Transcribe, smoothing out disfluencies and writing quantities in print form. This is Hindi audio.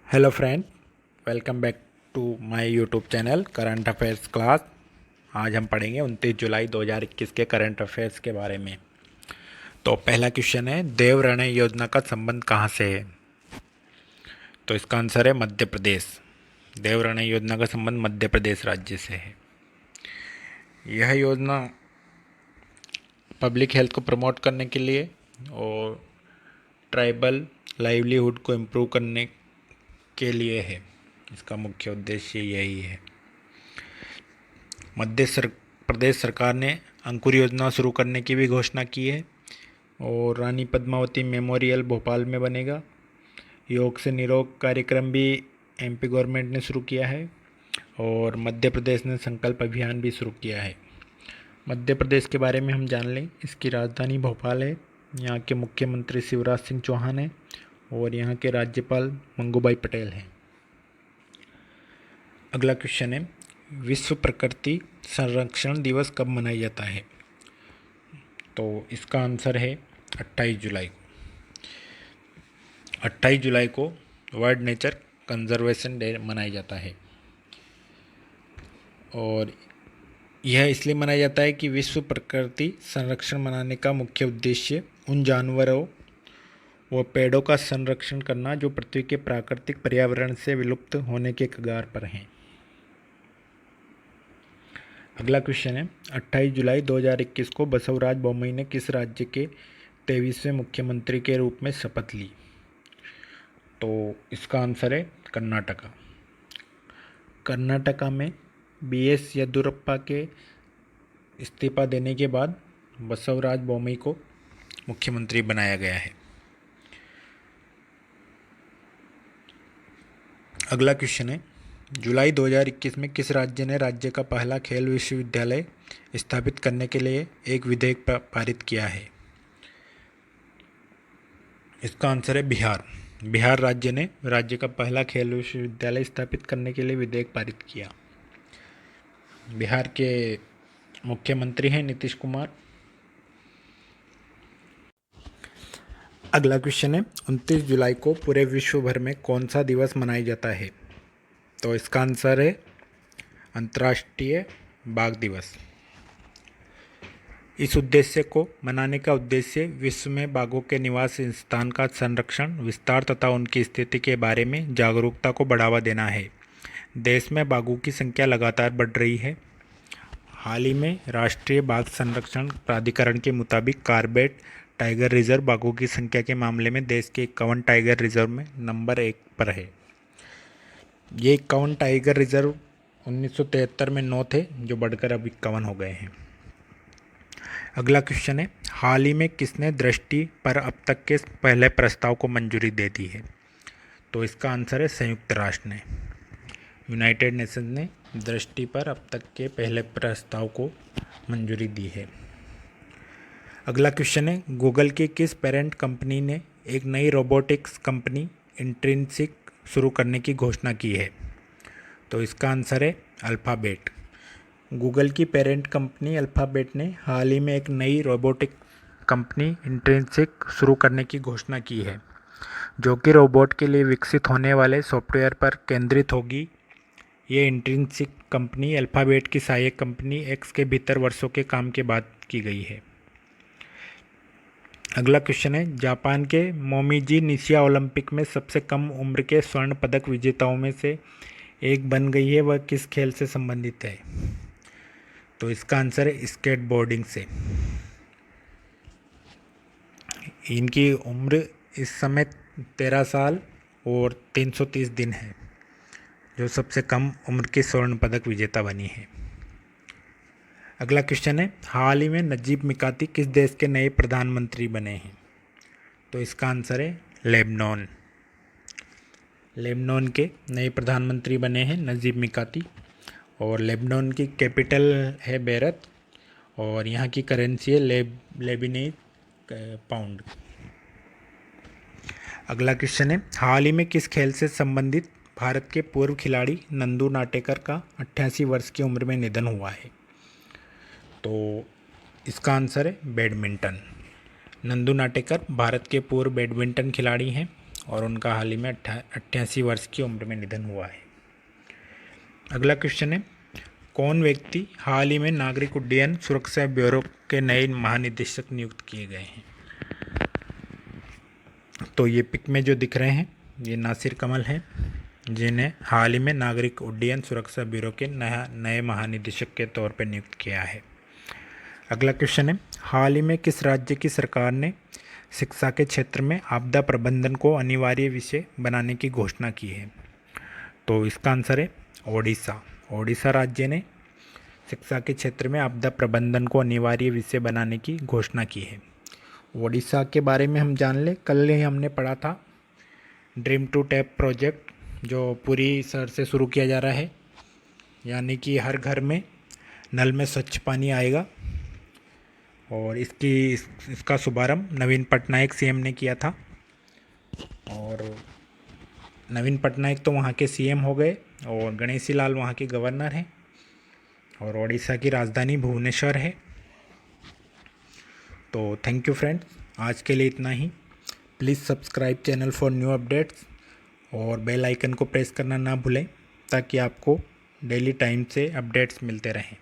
Hello friend, welcome back to my YouTube channel current affairs class. आज हम पढ़ेंगे 29 जुलाई 2021 के करंट अफेयर्स के बारे में। तो पहला क्वेश्चन है, देव ऋण योजना का संबंध कहाँ से है? तो इसका आंसर है मध्य प्रदेश। देव ऋण योजना का संबंध मध्य प्रदेश राज्य से है। यह योजना पब्लिक हेल्थ को प्रमोट करने के लिए और ट्राइबल लाइवलीहुड को इम्प्रूव करने के लिए है। इसका मुख्य उद्देश्य यही है। प्रदेश सरकार ने अंकुर योजना शुरू करने की भी घोषणा की है और रानी पद्मावती मेमोरियल भोपाल में बनेगा। योग से निरोग कार्यक्रम भी एमपी गवर्नमेंट ने शुरू किया है और मध्य प्रदेश ने संकल्प अभियान भी शुरू किया है। मध्य प्रदेश के बारे में हम जान लें। इसकी राजधानी भोपाल है। यहाँ के मुख्यमंत्री शिवराज सिंह चौहान हैं और यहाँ के राज्यपाल मंगूभाई पटेल हैं। अगला क्वेश्चन है, विश्व प्रकृति संरक्षण दिवस कब मनाया जाता है? तो इसका आंसर है 28 जुलाई को। 28 जुलाई को वर्ल्ड नेचर कंजर्वेशन डे मनाया जाता है और यह इसलिए मनाया जाता है कि विश्व प्रकृति संरक्षण मनाने का मुख्य उद्देश्य उन जानवरों व पेड़ों का संरक्षण करना जो पृथ्वी के प्राकृतिक पर्यावरण से विलुप्त होने के कगार पर हैं। अगला क्वेश्चन है, 28 जुलाई 2021 को बसवराज बोम्मई ने किस राज्य के 23वें मुख्यमंत्री के रूप में शपथ ली? तो इसका आंसर है कर्नाटका। कर्नाटका में बीएस येदियुरप्पा के इस्तीफा देने के बाद बसवराज बोम्मई को मुख्यमंत्री बनाया गया है। अगला क्वेश्चन है, जुलाई 2021 में किस राज्य ने राज्य का पहला खेल विश्वविद्यालय स्थापित करने के लिए एक विधेयक पारित किया है? इसका आंसर है बिहार। बिहार राज्य ने राज्य का पहला खेल विश्वविद्यालय स्थापित करने के लिए विधेयक पारित किया। बिहार के मुख्यमंत्री हैं नीतीश कुमार। अगला क्वेश्चन है, 29 जुलाई को पूरे विश्व भर में कौन सा दिवस मनाया जाता है? तो इसका आंसर है अंतर्राष्ट्रीय बाघ दिवस। इस उद्देश्य को मनाने का उद्देश्य विश्व में बाघों के निवास स्थान का संरक्षण, विस्तार तथा उनकी स्थिति के बारे में जागरूकता को बढ़ावा देना है। देश में बाघों की संख्या लगातार बढ़ रही है। हाल ही में राष्ट्रीय बाघ संरक्षण प्राधिकरण के मुताबिक कॉर्बेट टाइगर रिजर्व बाघों की संख्या के मामले में देश के 51 टाइगर रिजर्व में नंबर 1 पर है। ये 51 टाइगर रिजर्व 1973 में 9 थे, जो बढ़कर अब 51 हो गए हैं। अगला क्वेश्चन है, हाल ही में किसने दृष्टि पर अब तक के पहले प्रस्ताव को मंजूरी दे दी है? तो इसका आंसर है संयुक्त राष्ट्र ने। यूनाइटेड नेशन ने दृष्टि पर अब तक के पहले प्रस्ताव को मंजूरी दी है। अगला क्वेश्चन है, गूगल की किस पेरेंट कंपनी ने एक नई रोबोटिक्स कंपनी इंट्रिंसिक शुरू करने की घोषणा की है? तो इसका आंसर है अल्फ़ाबेट। गूगल की पेरेंट कंपनी अल्फ़ाबेट ने हाल ही में एक नई रोबोटिक कंपनी इंट्रिंसिक शुरू करने की घोषणा की है, जो कि रोबोट के लिए विकसित होने वाले सॉफ्टवेयर पर केंद्रित होगी। ये इंट्रिंसिक कंपनी अल्फ़ाबेट की सहायक कंपनी एक्स के भीतर वर्षों के काम के बाद की गई है। अगला क्वेश्चन है, जापान के मोमिजी निशिया ओलंपिक में सबसे कम उम्र के स्वर्ण पदक विजेताओं में से एक बन गई है। वह किस खेल से संबंधित है? तो इसका आंसर है स्केटबोर्डिंग से। इनकी उम्र इस समय 13 साल और 330 दिन है, जो सबसे कम उम्र की स्वर्ण पदक विजेता बनी है। अगला क्वेश्चन है, हाल ही में नजीब मिकाती किस देश के नए प्रधानमंत्री बने हैं? तो इसका आंसर है लेबनान। लेबनान के नए प्रधानमंत्री बने हैं नजीब मिकाती और लेबनान की कैपिटल है बेरत और यहाँ की करेंसी है लेबनीज पाउंड। अगला क्वेश्चन है, हाल ही में किस खेल से संबंधित भारत के पूर्व खिलाड़ी नंदू नाटेकर का 88 वर्ष की उम्र में निधन हुआ है? तो इसका आंसर है बैडमिंटन। नंदू नाटेकर भारत के पूर्व बैडमिंटन खिलाड़ी हैं और उनका हाल ही में 88 वर्ष की उम्र में निधन हुआ है। अगला क्वेश्चन है, कौन व्यक्ति हाल ही में नागरिक उड्डयन सुरक्षा ब्यूरो के नए महानिदेशक नियुक्त किए गए हैं? तो ये पिक में जो दिख रहे हैं ये नासिर कमल हैं, जिन्हें हाल ही में नागरिक उड्डयन सुरक्षा ब्यूरो के नए महानिदेशक के तौर पर नियुक्त किया है। अगला क्वेश्चन है, हाल ही में किस राज्य की सरकार ने शिक्षा के क्षेत्र में आपदा प्रबंधन को अनिवार्य विषय बनाने की घोषणा की है? तो इसका आंसर है ओडिशा। ओडिशा राज्य ने शिक्षा के क्षेत्र में आपदा प्रबंधन को अनिवार्य विषय बनाने की घोषणा की है। ओडिशा के बारे में हम जान लें, कल ही हमने पढ़ा था ड्रीम टू टैप प्रोजेक्ट, जो पूरी शहर से शुरू किया जा रहा है, यानी कि हर घर में नल में स्वच्छ पानी आएगा। और इसका शुभारंभ नवीन पटनायक सीएम ने किया था। और नवीन पटनायक तो वहाँ के सीएम हो गए और गणेशी लाल वहाँ के गवर्नर हैं, और ओडिशा की राजधानी भुवनेश्वर है। तो थैंक यू फ्रेंड्स, आज के लिए इतना ही। Please subscribe channel for new updates और बेल आइकन को प्रेस करना ना भूलें, ताकि आपको डेली टाइम से अपडेट्स मिलते रहें।